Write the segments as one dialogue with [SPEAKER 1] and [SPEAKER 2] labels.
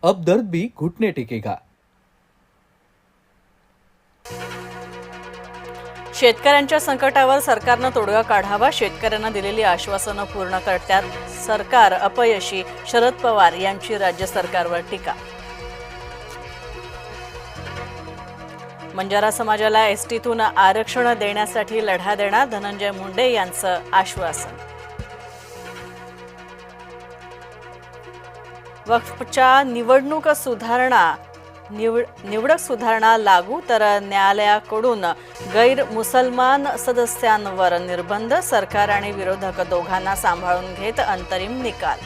[SPEAKER 1] अब दर्द भी घुटने टेकेगा।
[SPEAKER 2] शेतकऱ्यांच्या संकटावर सरकारनं तोडगा काढावा, शेतकऱ्यांना दिलेली आश्वासनं पूर्ण करण्यात सरकार अपयशी, शरद पवार यांची राज्य सरकारवर टीका। बंजारा समाजाला एसटीतून आरक्षण देण्यासाठी लढा देणार, धनंजय मुंडे यांचं आश्वासन। वक्फच्या निवडक सुधारणा लागू तर न्यायालयाकडून गैर मुसलमान सदस्यांवर निर्बंध, सरकार आणि विरोधक दोघांना सांभाळून घेत अंतरिम निकाल।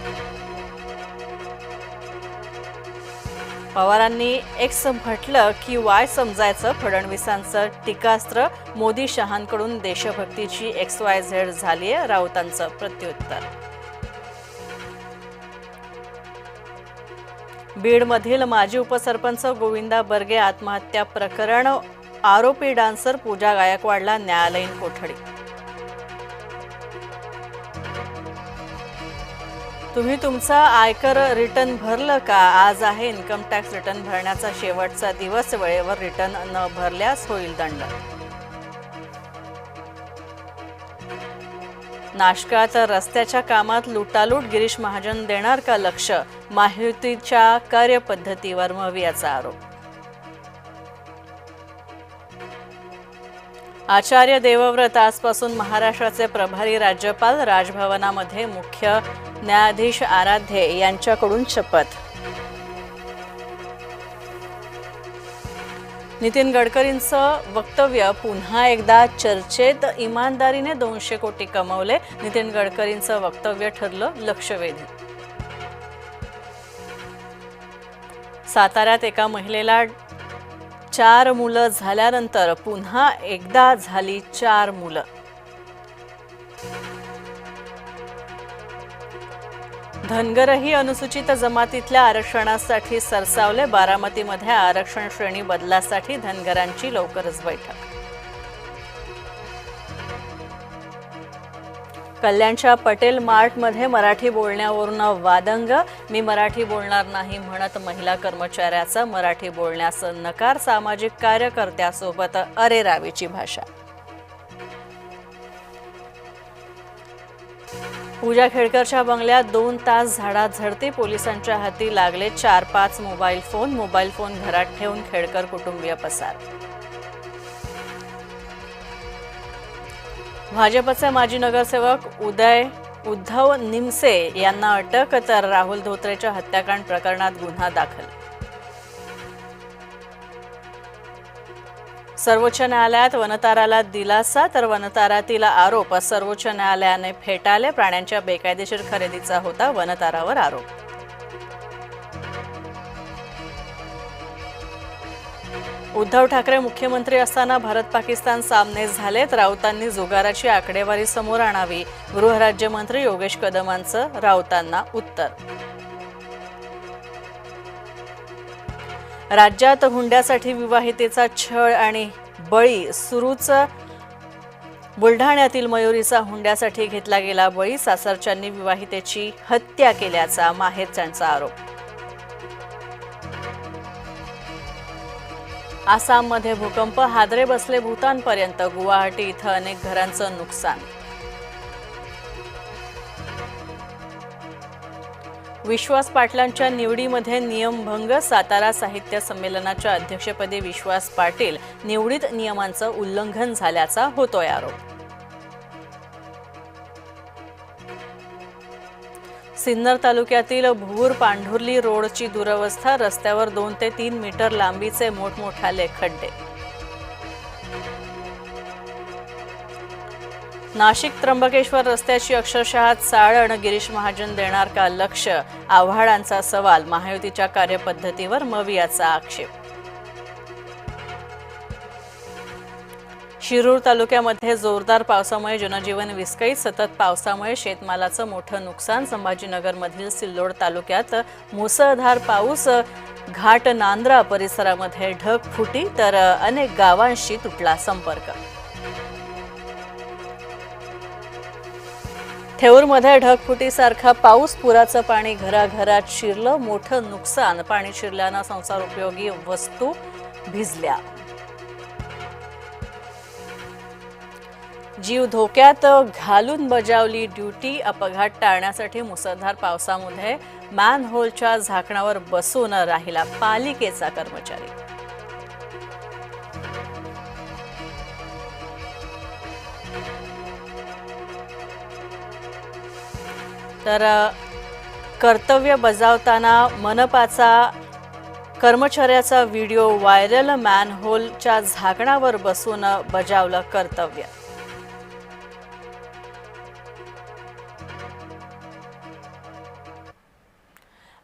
[SPEAKER 2] पवारांनी एक्स म्हटलं की वाय समजायचं, फडणवीसांचं टीकास्त्र, मोदी शहांकडून देशभक्तीची XYZ झालीय, राऊतांचं प्रत्युत्तर। बीडमधील माजी उपसरपंच गोविंदा बर्गे आत्महत्या प्रकरण, आरोपी डान्सर पूजा गायकवाडला न्यायालयीन कोठडी। तुम्ही तुमचा आयकर रिटर्न भरलं का? आज आहे इन्कम टॅक्स रिटर्न भरण्याचा शेवटचा दिवस, वेळेवर रिटर्न न भरल्यास होईल दंड। नाशकात रस्त्याच्या कामात लुटालूट, गिरीश महाजन देणार का लक्ष? महायुतीच्या कार्यपद्धतीवर मवियाचा आरोप। आचार्य देवव्रत आजपासून महाराष्ट्राचे प्रभारी राज्यपाल, राजभवनामध्ये मुख्य न्यायाधीश आराध्ये यांच्याकडून शपथ। नितीन गडकरींचं वक्तव्य पुन्हा एकदा चर्चेत, इमानदारीने 200 कोटी कमवले, नितीन गडकरींचं वक्तव्य ठरलं लक्षवेधी। साताऱ्यात एका महिलेला 4 मुलं झाल्यानंतर पुन्हा एकदा झाली 4 मुलं। धनगरही अनुसूचित जमातीतल्या आरक्षणासाठी सरसावले, बारामतीमध्ये आरक्षण श्रेणी बदलासाठी धनगरांची लवकरच बैठक। कल्याणच्या पटेल मार्टमध्ये मराठी बोलण्यावरून वादंग, मी मराठी बोलणार नाही म्हणत महिला कर्मचाऱ्याचा मराठी बोलण्यास नकार, सामाजिक कार्यकर्त्यासोबत अरेरावीची भाषा। पूजा खेडकरच्या बंगल्यात 2 तास झाडाझडती, पोलिसांच्या हाती लागले 4-5 मोबाईल फोन घरात ठेवून खेडकर कुटुंबीय पसार। भाजपचे माजी नगरसेवक उद्धव निमसे यांना अटक, तर राहुल धोत्रेच्या हत्याकांड प्रकरणात गुन्हा दाखल। सर्वोच्च न्यायालयात वनताराला दिलासा, तर वनतारातील आरोप सर्वोच्च न्यायालयाने फेटाळले, प्राण्यांच्या बेकायदेशीर खरेदीचा होता वनतारावर आरोप। उद्धव ठाकरे मुख्यमंत्री असताना भारत-पाकिस्तान सामने झालेत, राऊतांनी जुगाराची आकडेवारी समोर आणावी, गृहराज्यमंत्री योगेश कदमांचं राऊतांना उत्तर। राज्यात हुंड्यासाठी विवाहितेचा छळ आणि बळी सुरूच, बुलढाण्यातील मयुरीचा हुंड्यासाठी घेतला गेला बळी, सासरच्यांनी विवाहितेची हत्या केल्याचा माहेरच्यांचा आरोप। आसाममध्ये भूकंप, हादरे बसले भूतानपर्यंत, गुवाहाटी इथं अनेक घरांचं नुकसान। विश्वास पाटलांच्या निवडीमध्ये नियमभंग, सातारा साहित्य संमेलनाच्या अध्यक्षपदी विश्वास पाटील, निवडीत नियमांचं उल्लंघन झाल्याचा होतोय आरोप। सिन्नर तालुक्यातील भूर पांढुर्ली रोडची दुरवस्था, रस्त्यावर 2 ते 3 मीटर लांबीचे मोठमोठाले खड्डे। नाशिक त्र्यंबकेश्वर रस्त्याची अक्षरशः चाळण, गिरीश महाजन देणार का लक्ष? आव्हाडांचा सवाल, महायुतीच्या कार्यपद्धतीवर मवियाचा आक्षेप। शिरूर तालुक्यामध्ये जोरदार पावसामुळे जनजीवन विस्कळीत, सतत पावसामुळे शेतमालाचं मोठं नुकसान, संभाजीनगरमधील सिल्लोड तालुक्यात मुसळधार पाऊस, घाट नांद्रा परिसरामध्ये ढगफुटी, तर अनेक गावांशी तुटला संपर्क। ठेऊरमध्ये ढगफुटीसारखा पाऊस, पुराचं पाणी घराघरात शिरलं, मोठं नुकसान. पाणी शिरल्यानं संसार उपयोगी वस्तू भिजल्या. जीव धोक्यात घालून बजावली ड्युटी. अपघात टाळण्यासाठी मुसळधार पावसामध्ये मॅनहोलच्या झाकणावर बसून राहिला पालिकेचा कर्मचारी. तर कर्तव्य बजावताना मनपाचा कर्मचाऱ्याचा व्हिडिओ व्हायरल. मॅनहोलच्या झाकणावर बसून बजावलं कर्तव्य.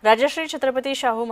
[SPEAKER 2] राजश्री छत्रपती शाहू